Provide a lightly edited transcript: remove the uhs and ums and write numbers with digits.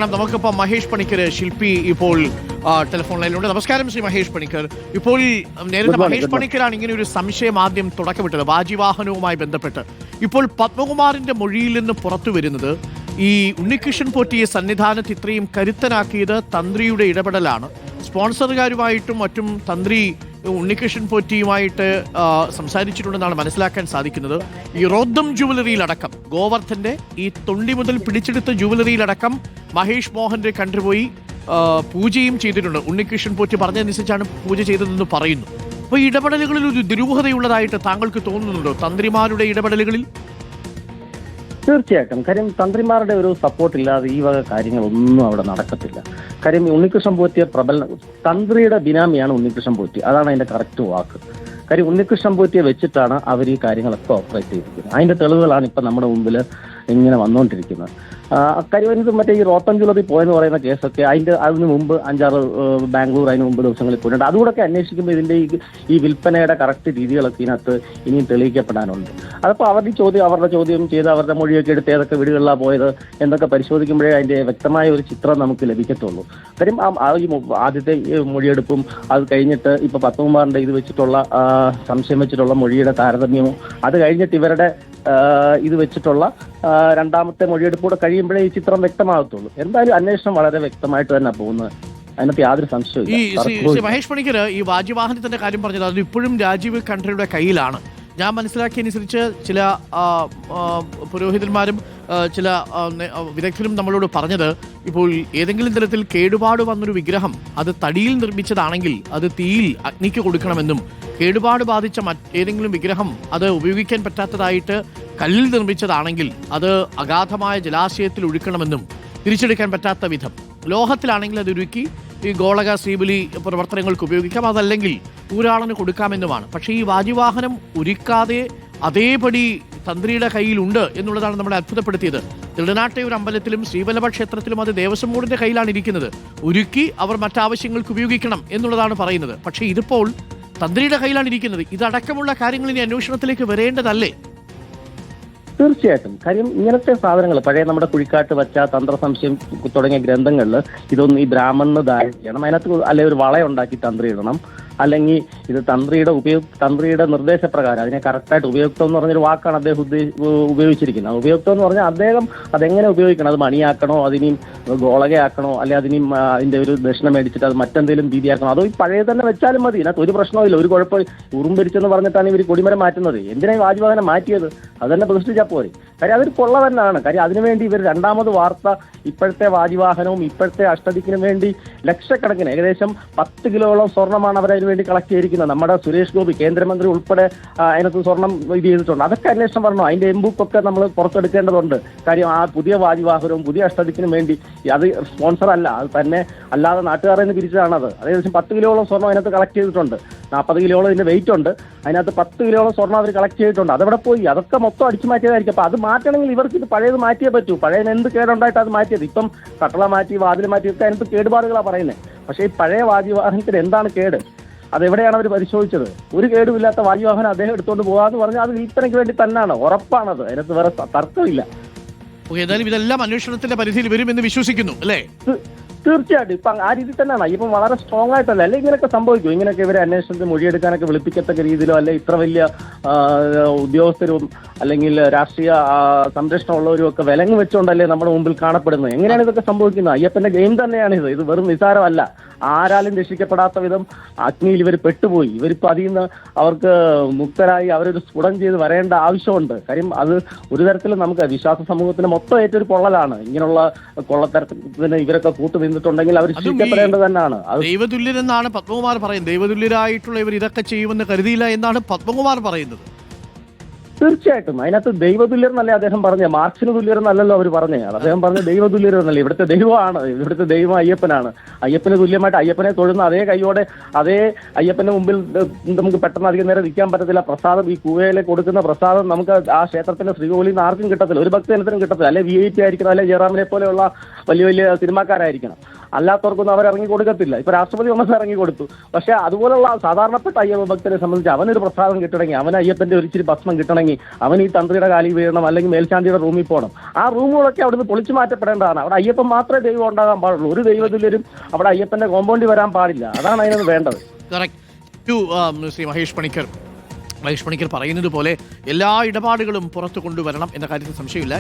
നമുക്കിപ്പോൾ മഹേഷ് പണിക്കർ ശില്പി ഇപ്പോൾ ടെലിഫോൺ ലൈനിലുണ്ട്. നമസ്കാരം ശ്രീ മഹേഷ് പണിക്കർ. ഇപ്പോൾ നേരത്തെ മഹേഷ് പണിക്കരാണ് ഇങ്ങനെ ഒരു സംശയം ആദ്യം തുടക്കമിട്ടത് വാജിവാഹനവുമായി ബന്ധപ്പെട്ട്. ഇപ്പോൾ പത്മകുമാറിന്റെ മൊഴിയിൽ നിന്ന് പുറത്തു വരുന്നത് ഈ ഉണ്ണികൃഷ്ണൻ പോറ്റിയെ സന്നിധാനത്ത് ഇത്രയും കരുത്തനാക്കിയത് തന്ത്രിയുടെ ഇടപെടലാണ്. സ്പോൺസറുകാരുമായിട്ടും മറ്റും തന്ത്രി ഉണ്ണികൃഷ്ണൻ പോറ്റിയുമായിട്ട് സംസാരിച്ചിട്ടുണ്ടെന്നാണ് മനസ്സിലാക്കാൻ സാധിക്കുന്നത്. ഈ റോദ്ദം ജുവലറിയിലടക്കം ഗോവർദ്ധന്റെ ഈ തൊണ്ടി മുതൽ പിടിച്ചെടുത്ത ജുവലറിയിലടക്കം മഹേഷ് മോഹന്റെ കണ്ടുപോയി പൂജയും ചെയ്തിട്ടുണ്ട്. ഉണ്ണികൃഷ്ണൻ പോറ്റി പറഞ്ഞതനുസരിച്ചാണ് പൂജ ചെയ്തതെന്ന് പറയുന്നു. അപ്പോൾ ഈ ഇടപെടലുകളിൽ ഒരു ദുരൂഹതയുള്ളതായിട്ട് താങ്കൾക്ക് തോന്നുന്നുണ്ടോ തന്ത്രിമാരുടെ ഇടപെടലുകളിൽ? തീർച്ചയായിട്ടും. കാര്യം തന്ത്രിമാരുടെ ഒരു സപ്പോർട്ട് ഇല്ലാതെ ഈ വക കാര്യങ്ങളൊന്നും അവിടെ നടക്കത്തില്ല. കാര്യം ഉണ്ണികൃഷ്ണൻ പോറ്റിയെ തന്ത്രിയുടെ ബിനാമിയാണ് ഉണ്ണികൃഷ്ണൻ പോറ്റി. അതാണ് അതിന്റെ കറക്റ്റ് വാക്ക്. കാര്യം ഉണ്ണികൃഷ്ണൻ പോറ്റിയെ വെച്ചിട്ടാണ് അവർ ഈ കാര്യങ്ങളൊക്കെ ഓപ്പറേറ്റ് ചെയ്തിരിക്കുന്നത്. അതിന്റെ തെളിവുകളാണ് ഇപ്പം നമ്മുടെ മുമ്പിൽ ഇങ്ങനെ വന്നുകൊണ്ടിരിക്കുന്നത്. കാര്യം മറ്റേ ഈ റോത്തം ജ്വല്ലറി പോയെന്ന് പറയുന്ന കേസൊക്കെ അതിന് മുമ്പ് 5-6 ബാംഗ്ലൂർ അതിന് മുമ്പ് ദിവസങ്ങളിൽ പോയിട്ടുണ്ട്. അതുകൂടെയൊക്കെ അന്വേഷിക്കുമ്പോൾ ഇതിന്റെ ഈ വിൽപ്പനയുടെ കറക്റ്റ് രീതികളൊക്കെ ഇതിനകത്ത് ഇനിയും തെളിയിക്കപ്പെടാനുണ്ട്. അതപ്പോൾ അവരുടെ ചോദ്യം ചെയ്ത് അവരുടെ മൊഴിയൊക്കെ എടുത്ത് ഏതൊക്കെ വീടുകളിലാണ് പോയത് എന്നൊക്കെ പരിശോധിക്കുമ്പോഴേ അതിന്റെ വ്യക്തമായ ഒരു ചിത്രം നമുക്ക് ലഭിക്കത്തുള്ളൂ. കാര്യം ഈ ആദ്യത്തെ മൊഴിയെടുപ്പും അത് കഴിഞ്ഞിട്ട് ഇപ്പൊ പത്മകുമാറിന്റെ ഇത് വെച്ചിട്ടുള്ള സംശയം വെച്ചിട്ടുള്ള മൊഴിയുടെ താരതമ്യവും അത് കഴിഞ്ഞിട്ട് ഇവരുടെ ഇത് വെച്ചിട്ടുള്ള രണ്ടാമത്തെ മൊഴിയെടുപ്പൂടെ കഴിയുമ്പോഴേ ഈ ചിത്രം വ്യക്തമാകത്തുള്ളൂ. എന്തായാലും അന്വേഷണം വളരെ വ്യക്തമായിട്ട് തന്നെ പോകുന്നത്, അതിനകത്ത് യാതൊരു സംശയവും. മഹേഷ് പണിക്കർ ഈ വാജിവാഹനത്തിന്റെ കാര്യം പറഞ്ഞത് അത് ഇപ്പോഴും രാജീവ് ഖണ്ഡ്രയുടെ കയ്യിലാണ്. ഞാൻ മനസ്സിലാക്കിയനുസരിച്ച് ചില പുരോഹിതന്മാരും ചില വിദഗ്ധരും നമ്മളോട് പറഞ്ഞത് ഇപ്പോൾ ഏതെങ്കിലും തരത്തിൽ കേടുപാട് വന്നൊരു വിഗ്രഹം അത് തടിയിൽ നിർമ്മിച്ചതാണെങ്കിൽ അത് തീയിൽ അഗ്നിക്ക് കൊടുക്കണമെന്നും കേടുപാട് ബാധിച്ച ഏതെങ്കിലും വിഗ്രഹം അത് ഉപയോഗിക്കാൻ പറ്റാത്തതായിട്ട് കല്ലിൽ നിർമ്മിച്ചതാണെങ്കിൽ അത് അഗാധമായ ജലാശയത്തിൽ ഒഴുക്കണമെന്നും തിരിച്ചെടുക്കാൻ പറ്റാത്ത വിധം ലോഹത്തിലാണെങ്കിൽ അത് ഉരുക്കി ഈ ഗോളക ശ്രീബലി പ്രവർത്തനങ്ങൾക്ക് ഉപയോഗിക്കാം, അതല്ലെങ്കിൽ ഊരാളന് കൊടുക്കാമെന്നുമാണ്. പക്ഷേ ഈ വാജിവാഹനം ഉരുക്കാതെ അതേപടി തന്ത്രിയുടെ കയ്യിലുണ്ട് എന്നുള്ളതാണ് നമ്മളെ അത്ഭുതപ്പെടുത്തിയത്. തിരുനാട്ടയൂർ അമ്പലത്തിലും ശ്രീവല്ലഭ ക്ഷേത്രത്തിലും അത് ദേവസ്വം ബോർഡിന്റെ കയ്യിലാണ് ഇരിക്കുന്നത്. ഉരുക്കി അവർ മറ്റാവശ്യങ്ങൾക്ക് ഉപയോഗിക്കണം എന്നുള്ളതാണ് പറയുന്നത്. പക്ഷേ ഇതിപ്പോൾ തന്ത്രിയുടെ കയ്യിലാണ് ഇരിക്കുന്നത്. ഇതടക്കമുള്ള കാര്യങ്ങൾ ഇനി അന്വേഷണത്തിലേക്ക് വരേണ്ടതല്ലേ? തീർച്ചയായിട്ടും. കാര്യം ഇങ്ങനത്തെ സാധനങ്ങൾ പഴയ നമ്മുടെ കുഴിക്കാട്ട് വച്ച തന്ത്ര സംശയം തുടങ്ങിയ ഗ്രന്ഥങ്ങളിൽ ഇതൊന്നും ഈ ബ്രാഹ്മണന് ദാനം ചെയ്യണം, അതിനകത്ത് അല്ലെ ഒരു വളയുണ്ടാക്കി തന്ത്രി ഇടണം, അല്ലെങ്കിൽ ഇത് തന്ത്രിയുടെ നിർദ്ദേശപ്രകാരം അതിനെ കറക്റ്റായിട്ട് ഉപയുക്തം എന്ന് പറഞ്ഞൊരു വാക്കാണ് അദ്ദേഹം ഉപയോഗിച്ചിരിക്കുന്നത്. ഉപയുക്തം എന്ന് പറഞ്ഞാൽ അദ്ദേഹം അതെങ്ങനെ ഉപയോഗിക്കണം, അത് മണിയാക്കണോ, അതിനെയും ഗോളകയാക്കണോ, അല്ലെ അതിനെയും അതിന്റെ ഒരു ദക്ഷിണ മേടിച്ചിട്ട് അത് മറ്റെന്തെങ്കിലും രീതിയാക്കണോ, അതോ ഈ പഴയ തന്നെ വെച്ചാലും മതി, ഇതിനകത്ത് ഒരു പ്രശ്നമില്ല, ഒരു കുഴപ്പം. ഉറുമ്പരിച്ചെന്ന് പറഞ്ഞിട്ടാണ് ഇവർ കൊടിമരം മാറ്റുന്നത്. എന്തിനാ ഈ വാജിവാഹനം മാറ്റിയത്? അത് തന്നെ പ്രതിഷ്ഠിച്ചാൽ പോരെ. കാര്യം അതൊരു കൊള്ള തന്നെയാണ്. കാര്യം അതിനുവേണ്ടി ഇവർ രണ്ടാമത് വാർത്ത ഇപ്പോഴത്തെ വാജിവാഹനവും ഇപ്പോഴത്തെ അഷ്ടദിക്കിനും വേണ്ടി ലക്ഷക്കണക്കിന് ഏകദേശം 10 കിലോളം സ്വർണ്ണമാണ് അവരതിനു വേണ്ടി കളക്ട് ചെയ്തിരിക്കുന്നത്. നമ്മുടെ സുരേഷ് ഗോപി കേന്ദ്രമന്ത്രി ഉൾപ്പെടെ അതിനകത്ത് സ്വർണം ഇത് ചെയ്തിട്ടുണ്ട്. അതൊക്കെ അന്വേഷണം വരണം. അതിന്റെ എംബുക്കൊക്കെ നമ്മൾ പുറത്തെടുക്കേണ്ടതുണ്ട്. കാര്യം ആ പുതിയ വാജിവാഹനവും പുതിയ അഷ്ടദിക്കിനും വേണ്ടി അത് സ്പോൺസർ അല്ല, അത് തന്നെ അല്ലാതെ നാട്ടുകാരിൽ നിന്ന് പിരിച്ചതാണത്. ഏകദേശം 10 കിലോളം സ്വർണ്ണം അതിനകത്ത് കളക്ട് ചെയ്തിട്ടുണ്ട്. 40 കിലോളം ഇതിന്റെ വെയിറ്റ് ഉണ്ട്. അതിനകത്ത് 10 കിലോളം സ്വർണ്ണം അവർ കളക്ട് ചെയ്തിട്ടുണ്ട്. അതെവിടെ പോയി? അതൊക്കെ മൊത്തം അടിച്ചു മാറ്റിയതായിരിക്കും. അപ്പൊ അത് മാറ്റണമെങ്കിൽ ഇവർക്ക് ഇത് പഴയത് മാറ്റിയേ പറ്റൂ. പഴയതിന് എന്ത് കേടുണ്ടായിട്ട് അത് മാറ്റിയത്? ഇപ്പം കട്ടള മാറ്റി വാതിൽ മാറ്റി ഒക്കെ അതിനകത്ത് കേടുപാടുകളാണ് പറയുന്നത്. പക്ഷേ ഈ പഴയ വാജിവാഹനത്തിന് എന്താണ് കേട്? അതെവിടെയാണ് അവർ പരിശോധിച്ചത്? ഒരു കേടുമില്ലാത്ത വാജിവാഹനം അദ്ദേഹം എടുത്തുകൊണ്ട് പോകാന്ന് പറഞ്ഞാൽ അത് വിൽപ്പനയ്ക്ക് വേണ്ടി തന്നെയാണ്, ഉറപ്പാണത്. അതിനകത്ത് വേറെ തർക്കമില്ല. ഏതായാലും ഇതെല്ലാം അന്വേഷണത്തിന്റെ പരിധിയിൽ വരുമെന്ന് വിശ്വസിക്കുന്നു അല്ലേ? തീർച്ചയായിട്ടും. ഇപ്പം ആ രീതിയിൽ തന്നെയാണ്. ഇപ്പം വളരെ സ്ട്രോങ് ആയിട്ടല്ല, അല്ലെ ഇങ്ങനെയൊക്കെ സംഭവിക്കും. ഇങ്ങനെയൊക്കെ ഇവരെ അന്വേഷണത്തിൽ മൊഴിയെടുക്കാനൊക്കെ വിളിപ്പിക്കത്തക്ക രീതിയിലോ, അല്ലെ ഇത്ര വലിയ ഉദ്യോഗസ്ഥരും അല്ലെങ്കിൽ രാഷ്ട്രീയ സംരക്ഷണമുള്ളവരും ഒക്കെ വിലങ്ങ് വെച്ചുകൊണ്ടല്ലേ നമ്മുടെ മുമ്പിൽ കാണപ്പെടുന്നത്. എങ്ങനെയാണ് ഇതൊക്കെ സംഭവിക്കുന്നത്? അയ്യപ്പന്റെ ഗെയിം തന്നെയാണിത്. ഇത് വെറും നിസാരമല്ല. ആരാലും രക്ഷിക്കപ്പെടാത്ത വിധം അഗ്നിയിൽ ഇവർ പെട്ടുപോയി. ഇവരിപ്പോൾ അതിൽ നിന്ന് അവർക്ക് മുക്തരായി അവരൊരു സ്ഫുടം ചെയ്ത് വരേണ്ട ആവശ്യമുണ്ട്. കാര്യം അത് ഒരു തരത്തിലും നമുക്ക് വിശ്വാസ സമൂഹത്തിന് മൊത്തം ഏറ്റൊരു പൊള്ളലാണ്. ഇങ്ങനെയുള്ള കൊള്ളത്തരത്തിന് ഇവരൊക്കെ നിന്നിട്ടുണ്ടെങ്കിൽ അവർ ശിക്ഷിക്കപ്പെടേണ്ടത് തന്നെയാണ്. ദൈവതുല്യരെന്നാണ് പത്മകുമാർ പറയുന്നത്. ദൈവതുല്യരായിട്ടുള്ള ഇവർ ഇതൊക്കെ ചെയ്യുമെന്ന് കരുതിയില്ല എന്നാണ് പത്മകുമാർ പറയുന്നത്. തീർച്ചയായിട്ടും. അതിനകത്ത് ദൈവതുല്യർ എന്നല്ലേ അദ്ദേഹം പറഞ്ഞത്, മാർക്സിന് തുല്യർ എന്നല്ലല്ലോ അവർ പറഞ്ഞത്. അദ്ദേഹം പറഞ്ഞ ദൈവതുല്യർ എന്നല്ലേ. ഇവിടുത്തെ ദൈവമാണ്, ഇവിടുത്തെ ദൈവം അയ്യപ്പനാണ്. അയ്യപ്പന് തുല്യമായിട്ട് അയ്യപ്പനെ തൊഴുന്ന അതേ കൈയോടെ അതേ അയ്യപ്പന്റെ മുമ്പിൽ നമുക്ക് പെട്ടെന്ന് അധികം നേരം നിൽക്കാൻ പറ്റത്തില്ല. പ്രസാദം ഈ കൂവയിലെ കൊടുക്കുന്ന പ്രസാദം നമുക്ക് ആ ക്ഷേത്രത്തിന്റെ ശ്രീകോവിലിൽ നിന്ന് ആർക്കും കിട്ടത്തില്ല, ഒരു ഭക്തജനത്തിനും കിട്ടത്തില്ല. അല്ലെ VIP ആയിരിക്കണം, അല്ലെ ജയറാമിനെ പോലെയുള്ള വലിയ വലിയ സിനിമാക്കാരായിരിക്കണം. അല്ലാത്തവർക്കൊന്നും അവർ ഇറങ്ങി കൊടുക്കത്തില്ല. ഇപ്പൊ രാഷ്ട്രപതി വന്നപ്പോൾ ഇറങ്ങി കൊടുത്തു. പക്ഷെ അതുപോലുള്ള സാധാരണപ്പെട്ട അയ്യപ്പ ഭക്തരെ സംബന്ധിച്ച് അവനൊരു പ്രസാദം കിട്ടണമെങ്കിൽ, അവൻ അയ്യപ്പന്റെ ഒരിച്ചിരി ഭസ്മം കിട്ടണമെങ്കിൽ അവൻ ഈ തന്ത്രിയുടെ കാലിൽ വീഴണം, അല്ലെങ്കിൽ മേൽശാന്തിയുടെ റൂമിൽ പോകണം. ആ റൂമുകളൊക്കെ അവിടുന്ന് പൊളിച്ചു മാറ്റപ്പെടേണ്ടതാണ്. അവിടെ അയ്യപ്പൻ മാത്രമേ ദൈവം ഉണ്ടാകാൻ പാടുള്ളൂ. ഒരു ദൈവത്തിലും അവിടെ അയ്യപ്പന്റെ കോമ്പൗണ്ടിൽ വരാൻ പാടില്ല. അതാണ് അതിനൊന്ന് വേണ്ടത്. ശ്രീ മഹേഷ് പണിക്കർ പറയുന്നത് പോലെ എല്ലാ ഇടപാടുകളും പുറത്തു കൊണ്ടുവരണം എന്ന കാര്യത്തിൽ സംശയമില്ല.